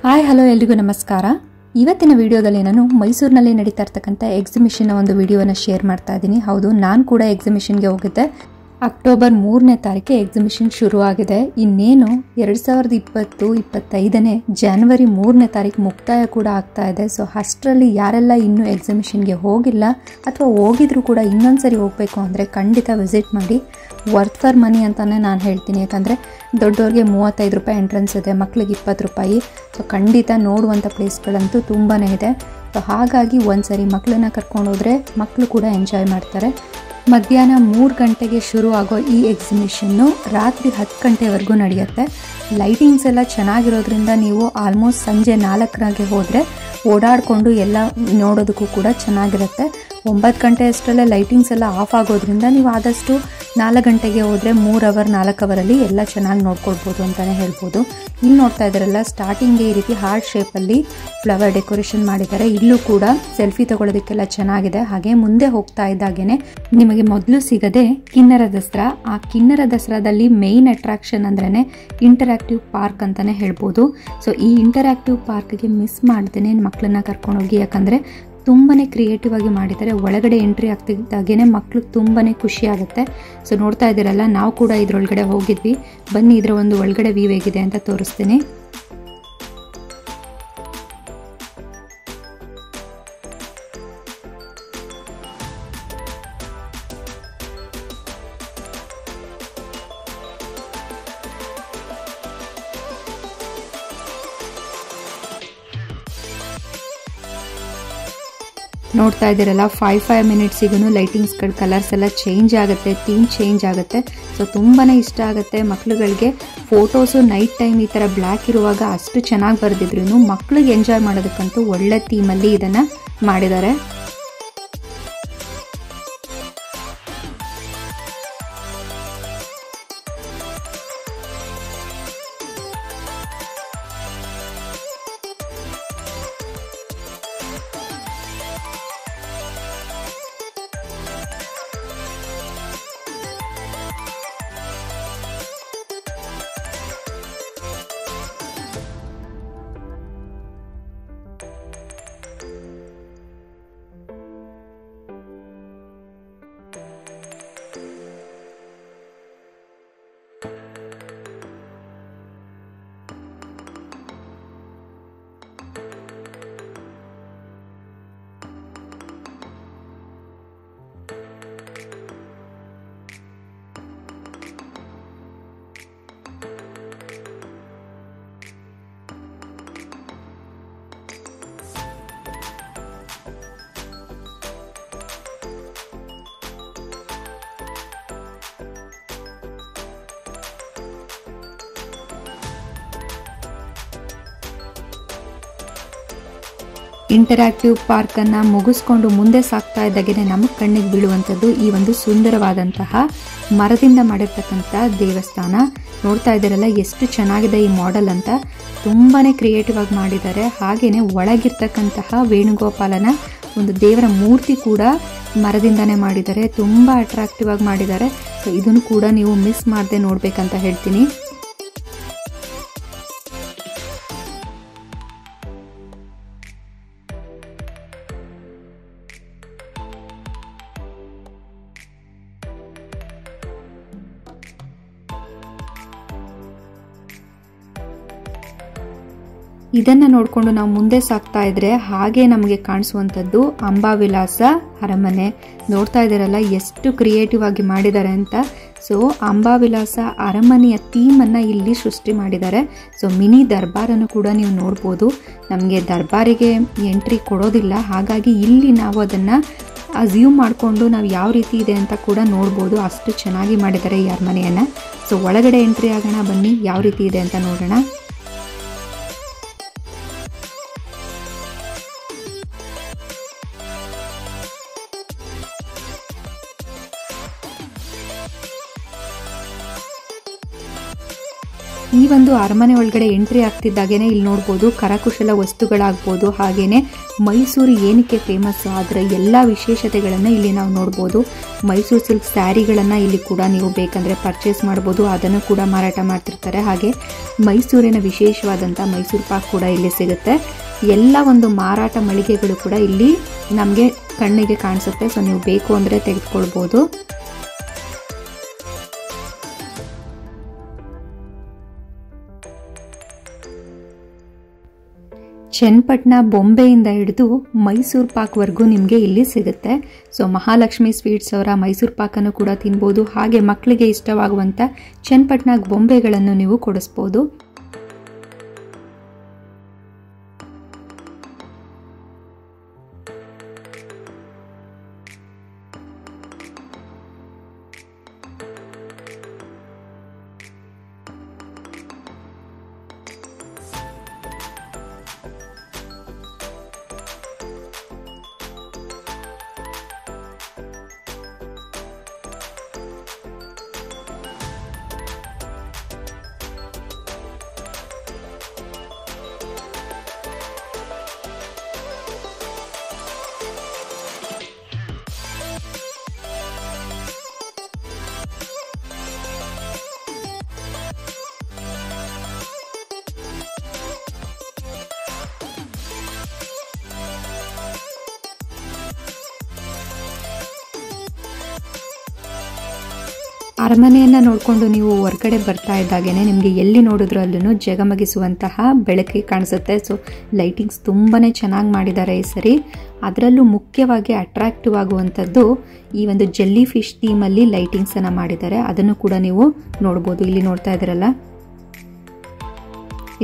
Hi hello ಎಲ್ರಿಗೂ ನಮಸ್ಕಾರ. ಇವತ್ತಿನ ವಿಡಿಯೋದಲ್ಲಿ ನಾನು ಮೈಸೂರಿನಲ್ಲಿ ನಡೀತಾ ಇರತಕ್ಕಂಥ ಎಕ್ಸಿಬಿಷನ್ ಒಂದು ವಿಡಿಯೋನ ಶೇರ್ ಮಾಡ್ತಾ ಇದ್ದೀನಿ. ಹೌದು, ನಾನು ಕೂಡ ಎಕ್ಸಿಬಿಷನ್ಗೆ ಹೋಗಿದ್ದೆ. ಅಕ್ಟೋಬರ್ 3ನೇ ತಾರೀಕು ಎಕ್ಸಿಬಿಷನ್ ಶುರುವಾಗಿದೆ. ಇನ್ನೇನು 2020-25 ಜನವರಿ 3ನೇ ತಾರೀಕು ಮುಕ್ತಾಯ ಕೂಡ ಆಗ್ತಾ ಇದೆ. ಸೊ ಅಷ್ಟರಲ್ಲಿ ಯಾರೆಲ್ಲ ಇನ್ನೂ ಎಕ್ಸಿಬಿಷನ್ಗೆ ಹೋಗಿಲ್ಲ ಅಥವಾ ಹೋಗಿದ್ರು ಕೂಡ ಇನ್ನೊಂದ್ಸರಿ ಹೋಗಬೇಕು ಅಂದರೆ ಖಂಡಿತ ವಿಸಿಟ್ ಮಾಡಿ. ವರ್ತ್ ಫಾರ್ ಮನಿ ಅಂತಲೇ ನಾನು ಹೇಳ್ತೀನಿ. ಯಾಕಂದರೆ ದೊಡ್ಡವ್ರಿಗೆ 35 ರೂಪಾಯಿ ಎಂಟ್ರೆನ್ಸ್ ಇದೆ, ಮಕ್ಕಳಿಗೆ 20 ರೂಪಾಯಿ. ಸೊ ಖಂಡಿತ ನೋಡುವಂಥ ಪ್ಲೇಸ್ಗಳಂತೂ ತುಂಬಾ ಇದೆ. ಸೊ ಹಾಗಾಗಿ ಒಂದ್ಸರಿ ಮಕ್ಕಳನ್ನ ಕರ್ಕೊಂಡು ಹೋದರೆ ಮಕ್ಕಳು ಕೂಡ ಎಂಜಾಯ್ ಮಾಡ್ತಾರೆ. ಮಧ್ಯಾಹ್ನ 3 ಗಂಟೆಗೆ ಶುರು ಆಗೋ ಈ ಎಕ್ಸಿಬಿಷನ್ನು ರಾತ್ರಿ 10 ಗಂಟೆವರೆಗೂ ನಡೆಯುತ್ತೆ. ಲೈಟಿಂಗ್ಸ್ ಎಲ್ಲ ಚೆನ್ನಾಗಿರೋದ್ರಿಂದ ನೀವು ಆಲ್ಮೋಸ್ಟ್ ಸಂಜೆ 4ಗೆ ಹೋದರೆ ಓಡಾಡಿಕೊಂಡು ಎಲ್ಲ ನೋಡೋದಕ್ಕೂ ಕೂಡ ಚೆನ್ನಾಗಿರುತ್ತೆ. 9 ಗಂಟೆ ಅಷ್ಟರಲ್ಲೇ ಲೈಟಿಂಗ್ಸ್ ಎಲ್ಲ ಆಫ್ ಆಗೋದ್ರಿಂದ ನೀವು ಆದಷ್ಟು 4 ಗಂಟೆಗೆ ಹೋದರೆ 3 ಅವರ್ 4 ಅವರಲ್ಲಿ ಎಲ್ಲ ಚೆನ್ನಾಗಿ ನೋಡ್ಕೊಳ್ಬೋದು ಅಂತಲೇ ಹೇಳ್ಬೋದು. ಇಲ್ಲಿ ನೋಡ್ತಾ ಇದ್ದಾರಲ್ಲ, ಸ್ಟಾರ್ಟಿಂಗ್ಗೆ ಈ ರೀತಿ ಹಾರ್ಟ್ ಶೇಪಲ್ಲಿ ಫ್ಲವರ್ ಡೆಕೋರೇಷನ್ ಮಾಡಿದ್ದಾರೆ. ಇಲ್ಲೂ ಕೂಡ ಸೆಲ್ಫಿ ತಗೊಳ್ಳೋದಕ್ಕೆಲ್ಲ ಚೆನ್ನಾಗಿದೆ. ಹಾಗೆ ಮುಂದೆ ಹೋಗ್ತಾ ಇದ್ದಾಗೇನೆ ನಿಮಗೆ ಮೊದಲು ಸಿಗದೆ ಕಿನ್ನರ ದಸರಾ. ಆ ಕಿನ್ನರ ದಸರಾದಲ್ಲಿ ಮೇಯ್ನ್ ಅಟ್ರಾಕ್ಷನ್ ಅಂದ್ರೇ ಇಂಟರಾಕ್ಟಿವ್ ಪಾರ್ಕ್ ಅಂತಲೇ ಹೇಳ್ಬೋದು. ಸೊ ಈ ಇಂಟರಾಕ್ಟಿವ್ ಪಾರ್ಕ್ಗೆ ಮಿಸ್ ಮಾಡ್ದೇನೆ ಮಕ್ಕಳನ್ನ ಕರ್ಕೊಂಡೋಗಿ, ಯಾಕಂದರೆ ತುಂಬಾ ಕ್ರಿಯೇಟಿವ್ ಆಗಿ ಮಾಡಿದ್ದಾರೆ. ಒಳಗಡೆ ಎಂಟ್ರಿ ಆಗ್ತಿದ್ದಾಗೇನೆ ಮಕ್ಳಿಗೆ ತುಂಬಾ ಖುಷಿ ಆಗುತ್ತೆ. ಸೊ ನೋಡ್ತಾ ಇದ್ದೀರಲ್ಲ, ನಾವು ಕೂಡ ಇದ್ರೊಳಗಡೆ ಹೋಗಿದ್ವಿ. ಬನ್ನಿ ಇದರ ಒಂದು ಒಳಗಡೆ ವ್ಯೂ ಹೇಗಿದೆ ಅಂತ ತೋರಿಸ್ತೀನಿ. ನೋಡ್ತಾ ಇದ್ದೀರಲ್ಲ, 5 ಮಿನಿಟ್ಸಿಗೂ ಲೈಟಿಂಗ್ಸ್ಗಳ ಕಲರ್ಸ್ ಎಲ್ಲ ಚೇಂಜ್ ಆಗುತ್ತೆ, ಥೀಮ್ ಚೇಂಜ್ ಆಗುತ್ತೆ. ಸೊ ತುಂಬಾ ಇಷ್ಟ ಆಗುತ್ತೆ ಮಕ್ಳುಗಳಿಗೆ. ಫೋಟೋಸು ನೈಟ್ ಟೈಮ್ ಈ ಥರ ಬ್ಲ್ಯಾಕ್ ಇರುವಾಗ ಅಷ್ಟು ಚೆನ್ನಾಗಿ ಬರೆದಿದ್ರು ಮಕ್ಳಿಗೆ ಎಂಜಾಯ್ ಮಾಡೋದಕ್ಕಂತೂ ಒಳ್ಳೆ ಥೀಮಲ್ಲಿ ಇದನ್ನು ಮಾಡಿದ್ದಾರೆ. ಇಂಟರಾಕ್ಟಿವ್ ಪಾರ್ಕನ್ನು ಮುಗಿಸ್ಕೊಂಡು ಮುಂದೆ ಸಾಗ್ತಾ ಇದ್ದಾಗೆ ನಮಗೆ ಕಣ್ಣಿಗೆ ಬೀಳುವಂಥದ್ದು ಈ ಒಂದು ಸುಂದರವಾದಂತಹ ಮರದಿಂದ ಮಾಡಿರ್ತಕ್ಕಂಥ ದೇವಸ್ಥಾನ. ನೋಡ್ತಾ ಇದ್ದಾರಲ್ಲ ಎಷ್ಟು ಚೆನ್ನಾಗಿದೆ ಈ ಮಾಡೆಲ್ ಅಂತ. ತುಂಬಾ ಕ್ರಿಯೇಟಿವ್ ಆಗಿ ಮಾಡಿದ್ದಾರೆ. ಹಾಗೆಯೇ ಒಳಗಿರ್ತಕ್ಕಂತಹ ವೇಣುಗೋಪಾಲನ ಒಂದು ದೇವರ ಮೂರ್ತಿ ಕೂಡ ಮರದಿಂದನೇ ಮಾಡಿದ್ದಾರೆ. ತುಂಬ ಅಟ್ರಾಕ್ಟಿವ್ ಆಗಿ ಮಾಡಿದ್ದಾರೆ. ಸೊ ಇದನ್ನು ಕೂಡ ನೀವು ಮಿಸ್ ಮಾಡದೆ ನೋಡ್ಬೇಕಂತ ಹೇಳ್ತೀನಿ. ಇದನ್ನು ನೋಡಿಕೊಂಡು ನಾವು ಮುಂದೆ ಸಾಗ್ತಾ ಇದ್ರೆ ಹಾಗೆ ನಮಗೆ ಕಾಣಿಸುವಂಥದ್ದು ಅಂಬಾವಿಲಾಸ ಅರಮನೆ. ನೋಡ್ತಾ ಇದ್ದೀರಲ್ಲ ಎಷ್ಟು ಕ್ರಿಯೇಟಿವ್ ಆಗಿ ಮಾಡಿದ್ದಾರೆ ಅಂತ. ಸೊ ಅಂಬಾವಿಲಾಸ ಅರಮನೆಯ ಥೀಮನ್ನು ಇಲ್ಲಿ ಸೃಷ್ಟಿ ಮಾಡಿದ್ದಾರೆ. ಸೊ ಮಿನಿ ದರ್ಬಾರನ್ನು ಕೂಡ ನೀವು ನೋಡ್ಬೋದು. ನಮಗೆ ದರ್ಬಾರಿಗೆ ಎಂಟ್ರಿ ಕೊಡೋದಿಲ್ಲ, ಹಾಗಾಗಿ ಇಲ್ಲಿ ನಾವು ಅದನ್ನು ಅಸ್ಯೂಮ್ ಮಾಡಿಕೊಂಡು ನಾವು ಯಾವ ರೀತಿ ಇದೆ ಅಂತ ಕೂಡ ನೋಡ್ಬೋದು. ಅಷ್ಟು ಚೆನ್ನಾಗಿ ಮಾಡಿದ್ದಾರೆ ಈ ಅರಮನೆಯನ್ನು. ಸೊ ಒಳಗಡೆ ಎಂಟ್ರಿ ಆಗೋಣ, ಬನ್ನಿ ಯಾವ ರೀತಿ ಇದೆ ಅಂತ ನೋಡೋಣ. ಈ ಒಂದು ಅರಮನೆ ಒಳಗಡೆ ಎಂಟ್ರಿ ಆಗ್ತಿದ್ದಾಗೇನೆ ಇಲ್ಲಿ ನೋಡ್ಬೋದು ಕರಕುಶಲ ವಸ್ತುಗಳಾಗ್ಬೋದು, ಹಾಗೇನೆ ಮೈಸೂರು ಏನಕ್ಕೆ ಫೇಮಸ್ ಅದರ ಎಲ್ಲ ವಿಶೇಷತೆಗಳನ್ನು ಇಲ್ಲಿ ನಾವು ನೋಡ್ಬೋದು. ಮೈಸೂರು ಸಿಲ್ಕ್ ಸ್ಯಾರಿಗಳನ್ನು ಇಲ್ಲಿ ಕೂಡ ನೀವು ಬೇಕಂದರೆ ಪರ್ಚೇಸ್ ಮಾಡ್ಬೋದು, ಅದನ್ನು ಕೂಡ ಮಾರಾಟ ಮಾಡ್ತಿರ್ತಾರೆ. ಹಾಗೆ ಮೈಸೂರಿನ ವಿಶೇಷವಾದಂಥ ಮೈಸೂರು ಪಾಕ್ ಕೂಡ ಇಲ್ಲಿ ಸಿಗುತ್ತೆ. ಎಲ್ಲ ಒಂದು ಮಾರಾಟ ಮಳಿಗೆಗಳು ಕೂಡ ಇಲ್ಲಿ ನಮಗೆ ಕಣ್ಣಿಗೆ ಕಾಣಿಸುತ್ತೆ. ಸೊ ನೀವು ಬೇಕು ಅಂದರೆ ತೆಗೆದುಕೊಳ್ಬೋದು. ಚನ್ನಪಟ್ಟಣ ಬೊಂಬೆಯಿಂದ ಹಿಡಿದು ಮೈಸೂರು ಪಾಕ್ವರೆಗೂ ನಿಮಗೆ ಇಲ್ಲಿ ಸಿಗುತ್ತೆ. ಸೊ ಮಹಾಲಕ್ಷ್ಮಿ ಸ್ವೀಟ್ಸ್ ಅವರ ಮೈಸೂರು ಪಾಕನ್ನು ಕೂಡ ತಿನ್ಬೋದು. ಹಾಗೆ ಮಕ್ಕಳಿಗೆ ಇಷ್ಟವಾಗುವಂಥ ಚನ್ನಪಟ್ಟಣ ಬೊಂಬೆಗಳನ್ನು ನೀವು ಕೊಡಿಸ್ಬೋದು. ಅರಮನೆಯನ್ನು ನೋಡಿಕೊಂಡು ನೀವು ಹೊರಗಡೆ ಬರ್ತಾ ಇದ್ದಾಗೇನೆ ನಿಮಗೆ ಎಲ್ಲಿ ನೋಡಿದ್ರು ಅಲ್ಲೂ ಜಗಮಗಿಸುವಂತಹ ಬೆಳಕಿಗೆ ಕಾಣಿಸುತ್ತೆ. ಸೊ ಲೈಟಿಂಗ್ಸ್ ತುಂಬಾ ಚೆನ್ನಾಗಿ ಮಾಡಿದ್ದಾರೆ ಈ ಸರಿ. ಅದರಲ್ಲೂ ಮುಖ್ಯವಾಗಿ ಅಟ್ರಾಕ್ಟಿವ್ ಆಗುವಂಥದ್ದು ಈ ಒಂದು ಜೆಲ್ಲಿ ಫಿಶ್ ಥೀಮಲ್ಲಿ ಲೈಟಿಂಗ್ಸನ್ನು ಮಾಡಿದ್ದಾರೆ. ಅದನ್ನು ಕೂಡ ನೀವು ನೋಡ್ಬೋದು. ಇಲ್ಲಿ ನೋಡ್ತಾ ಇದ್ದೀರಲ್ಲ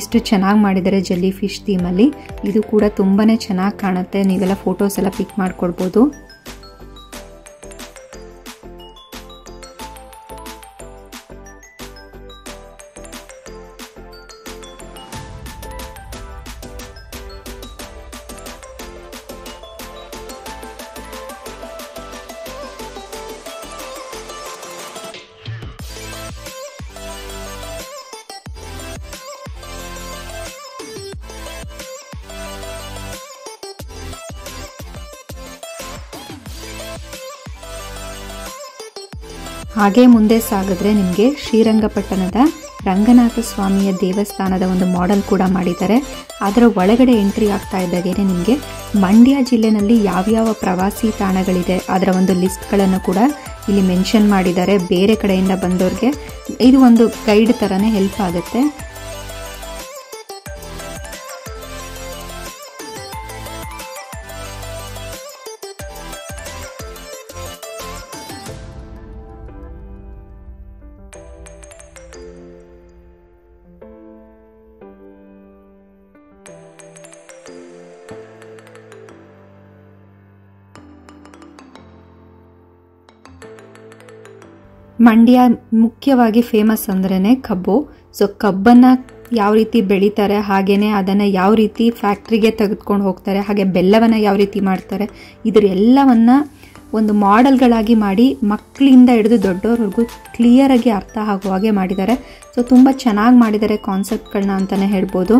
ಎಷ್ಟು ಚೆನ್ನಾಗಿ ಮಾಡಿದ್ದಾರೆ ಜೆಲ್ಲಿ ಫಿಶ್ ಥೀಮಲ್ಲಿ. ಇದು ಕೂಡ ತುಂಬಾ ಚೆನ್ನಾಗಿ ಕಾಣುತ್ತೆ. ನೀವೆಲ್ಲ ಫೋಟೋಸ್ ಎಲ್ಲ ಪಿಕ್ ಮಾಡ್ಕೊಳ್ಬೋದು. ಹಾಗೆ ಮುಂದೆ ಸಾಗಿದ್ರೆ ನಿಮಗೆ ಶ್ರೀರಂಗಪಟ್ಟಣದ ರಂಗನಾಥ ಸ್ವಾಮಿಯ ದೇವಸ್ಥಾನದ ಒಂದು ಮಾಡೆಲ್ ಕೂಡ ಮಾಡಿದ್ದಾರೆ. ಅದರ ಒಳಗಡೆ ಎಂಟ್ರಿ ಆಗ್ತಾ ಇದ್ದಾಗೇನೆ ನಿಮಗೆ ಮಂಡ್ಯ ಜಿಲ್ಲೆನಲ್ಲಿ ಯಾವ್ಯಾವ ಪ್ರವಾಸಿ ತಾಣಗಳಿದೆ ಅದರ ಒಂದು ಲಿಸ್ಟ್ಗಳನ್ನು ಕೂಡ ಇಲ್ಲಿ ಮೆನ್ಷನ್ ಮಾಡಿದ್ದಾರೆ. ಬೇರೆ ಕಡೆಯಿಂದ ಬಂದವ್ರಿಗೆ ಇದು ಒಂದು ಗೈಡ್ ಥರನೇ ಹೆಲ್ಪ್ ಆಗುತ್ತೆ. ಮಂಡ್ಯ ಮುಖ್ಯವಾಗಿ ಫೇಮಸ್ ಅಂದ್ರೇ ಕಬ್ಬು. ಸೊ ಕಬ್ಬನ್ನು ಯಾವ ರೀತಿ ಬೆಳೀತಾರೆ, ಹಾಗೆಯೇ ಅದನ್ನು ಯಾವ ರೀತಿ ಫ್ಯಾಕ್ಟ್ರಿಗೆ ತೆಗೆದುಕೊಂಡು ಹೋಗ್ತಾರೆ, ಹಾಗೆ ಬೆಲ್ಲವನ್ನು ಯಾವ ರೀತಿ ಮಾಡ್ತಾರೆ, ಇದರ ಎಲ್ಲವನ್ನು ಒಂದು ಮಾಡೆಲ್ಗಳಾಗಿ ಮಾಡಿ ಮಕ್ಕಳಿಂದ ಹಿಡಿದು ದೊಡ್ಡವ್ರವರೆಗೂ ಕ್ಲಿಯರಾಗಿ ಅರ್ಥ ಆಗುವ ಹಾಗೆ ಮಾಡಿದ್ದಾರೆ. ಸೊ ತುಂಬ ಚೆನ್ನಾಗಿ ಮಾಡಿದ್ದಾರೆ ಕಾನ್ಸೆಪ್ಟ್ಗಳನ್ನ ಅಂತಲೇ ಹೇಳ್ಬೋದು.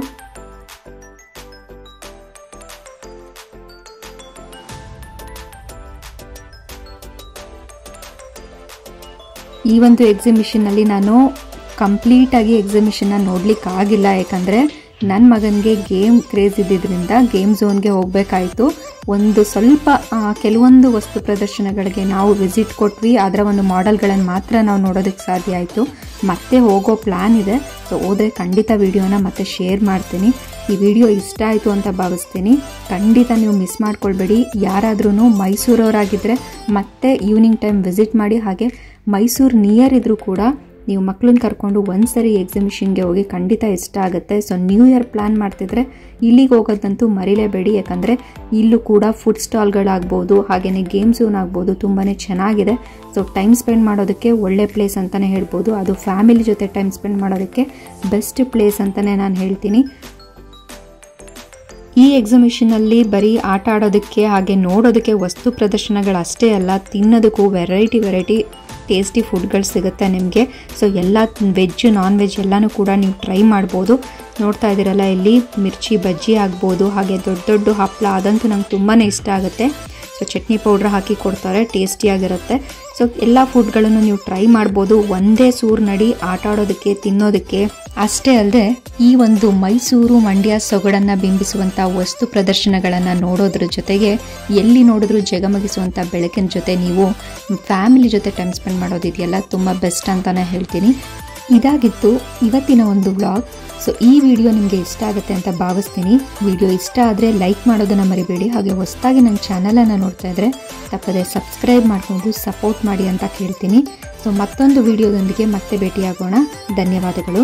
ಈ ಒಂದು ಎಕ್ಸಿಬಿಷನ್ನಲ್ಲಿ ನಾನು ಕಂಪ್ಲೀಟಾಗಿ ಎಕ್ಸಿಬಿಷನ್ನ ನೋಡಲಿಕ್ಕೆ ಆಗಿಲ್ಲ. ಯಾಕಂದರೆ ನನ್ನ ಮಗನಿಗೆ ಗೇಮ್ ಕ್ರೇಜ್ ಇದ್ದಿದ್ದರಿಂದ ಗೇಮ್ ಝೋನ್ಗೆ ಹೋಗಬೇಕಾಯಿತು. ಒಂದು ಸ್ವಲ್ಪ ಕೆಲವೊಂದು ವಸ್ತು ಪ್ರದರ್ಶನಗಳಿಗೆ ನಾವು ವಿಸಿಟ್ ಕೊಟ್ವಿ. ಅದರ ಒಂದು ಮಾಡೆಲ್ಗಳನ್ನು ಮಾತ್ರ ನಾವು ನೋಡೋದಕ್ಕೆ ಸಾಧ್ಯ ಆಯಿತು. ಮತ್ತೆ ಹೋಗೋ ಪ್ಲ್ಯಾನ್ ಇದೆ. ಸೊ ಹೋದರೆ ಖಂಡಿತ ವಿಡಿಯೋನ ಮತ್ತೆ ಶೇರ್ ಮಾಡ್ತೀನಿ. ಈ ವಿಡಿಯೋ ಇಷ್ಟ ಆಯಿತು ಅಂತ ಭಾವಿಸ್ತೀನಿ. ಖಂಡಿತ ನೀವು ಮಿಸ್ ಮಾಡ್ಕೊಳ್ಬೇಡಿ. ಯಾರಾದ್ರೂ ಮೈಸೂರವರಾಗಿದ್ದರೆ ಮತ್ತೆ ಈವ್ನಿಂಗ್ ಟೈಮ್ ವಿಸಿಟ್ ಮಾಡಿ. ಹಾಗೆ ಮೈಸೂರು ನಿಯರ್ ಇದ್ದರೂ ಕೂಡ ನೀವು ಮಕ್ಕಳನ್ನ ಕರ್ಕೊಂಡು ಒಂದ್ಸರಿ ಎಕ್ಸಿಬಿಷನ್ಗೆ ಹೋಗಿ ಖಂಡಿತ ಇಷ್ಟ ಆಗುತ್ತೆ. ಸೊ ನ್ಯೂ ಇಯರ್ ಪ್ಲ್ಯಾನ್ ಮಾಡ್ತಿದ್ರೆ ಇಲ್ಲಿಗೆ ಹೋಗೋದಂತೂ ಮರಿಲೇಬೇಡಿ. ಯಾಕಂದರೆ ಇಲ್ಲೂ ಕೂಡ ಫುಡ್ ಸ್ಟಾಲ್ಗಳಾಗ್ಬೋದು, ಹಾಗೆಯೇ ಗೇಮ್ ಝೋನ್ ಆಗ್ಬೋದು, ತುಂಬಾ ಚೆನ್ನಾಗಿದೆ. ಸೊ ಟೈಮ್ ಸ್ಪೆಂಡ್ ಮಾಡೋದಕ್ಕೆ ಒಳ್ಳೆ ಪ್ಲೇಸ್ ಅಂತಲೇ ಹೇಳ್ಬೋದು. ಅದು ಫ್ಯಾಮಿಲಿ ಜೊತೆ ಟೈಮ್ ಸ್ಪೆಂಡ್ ಮಾಡೋದಕ್ಕೆ ಬೆಸ್ಟ್ ಪ್ಲೇಸ್ ಅಂತಲೇ ನಾನು ಹೇಳ್ತೀನಿ. ಈ ಎಕ್ಸಿಬಿಷನಲ್ಲಿ ಬರೀ ಆಟ ಆಡೋದಕ್ಕೆ ಹಾಗೆ ನೋಡೋದಕ್ಕೆ ವಸ್ತು ಪ್ರದರ್ಶನಗಳಷ್ಟೇ ಅಲ್ಲ, ತಿನ್ನೋದಕ್ಕೂ ವೆರೈಟಿ ಟೇಸ್ಟಿ ಫುಡ್ಗಳು ಸಿಗುತ್ತೆ ನಿಮಗೆ. ಸೊ ಎಲ್ಲ ವೆಜ್ ನಾನ್ ವೆಜ್ ಎಲ್ಲನೂ ಕೂಡ ನೀವು ಟ್ರೈ ಮಾಡ್ಬೋದು. ನೋಡ್ತಾ ಇದ್ದೀರಲ್ಲ, ಇಲ್ಲಿ ಮಿರ್ಚಿ ಬಜ್ಜಿ ಆಗ್ಬೋದು, ಹಾಗೆ ದೊಡ್ಡ ದೊಡ್ಡ ಹಪ್ಪಳ, ಅದಂತೂ ನಂಗೆ ತುಂಬಾ ಇಷ್ಟ ಆಗುತ್ತೆ. ಸೊ ಚಟ್ನಿ ಪೌಡ್ರ್ ಹಾಕಿ ಕೊಡ್ತಾರೆ, ಟೇಸ್ಟಿಯಾಗಿರುತ್ತೆ. ಸೊ ಎಲ್ಲ ಫುಡ್ಗಳನ್ನು ನೀವು ಟ್ರೈ ಮಾಡ್ಬೋದು ಒಂದೇ ಸೂರಿನಡಿ ಆಟ ಆಡೋದಕ್ಕೆ, ತಿನ್ನೋದಕ್ಕೆ. ಅಷ್ಟೇ ಅಲ್ಲದೆ ಈ ಒಂದು ಮೈಸೂರು ಮಂಡ್ಯ ಸೊಗಡನ್ನು ಬಿಂಬಿಸುವಂಥ ವಸ್ತು ಪ್ರದರ್ಶನಗಳನ್ನು ನೋಡೋದ್ರ ಜೊತೆಗೆ ಎಲ್ಲಿ ನೋಡಿದ್ರೂ ಜಗಮಗಿಸುವಂಥ ಬೆಳಕಿನ ಜೊತೆ ನೀವು ಫ್ಯಾಮಿಲಿ ಜೊತೆ ಟೈಮ್ ಸ್ಪೆಂಡ್ ಮಾಡೋದಿದೆಯಲ್ಲ, ತುಂಬ ಬೆಸ್ಟ್ ಅಂತಲೇ ಹೇಳ್ತೀನಿ. ಇದಾಗಿತ್ತು ಇವತ್ತಿನ ಒಂದು ವ್ಲಾಗ್. ಸೊ ಈ ವಿಡಿಯೋ ನಿಮಗೆ ಇಷ್ಟ ಆಗುತ್ತೆ ಅಂತ ಭಾವಿಸ್ತೀನಿ. ವಿಡಿಯೋ ಇಷ್ಟ ಆದರೆ ಲೈಕ್ ಮಾಡೋದನ್ನು ಮರಿಬೇಡಿ. ಹಾಗೆ ಹೊಸದಾಗಿ ನನ್ನ ಚಾನಲನ್ನು ನೋಡ್ತಾ ಇದ್ದರೆ ತಪ್ಪದೆ ಸಬ್ಸ್ಕ್ರೈಬ್ ಮಾಡಿಕೊಂಡು ಸಪೋರ್ಟ್ ಮಾಡಿ ಅಂತ ಕೇಳ್ತೀನಿ. ಸೊ ಮತ್ತೊಂದು ವಿಡಿಯೋದೊಂದಿಗೆ ಮತ್ತೆ ಭೇಟಿಯಾಗೋಣ. ಧನ್ಯವಾದಗಳು.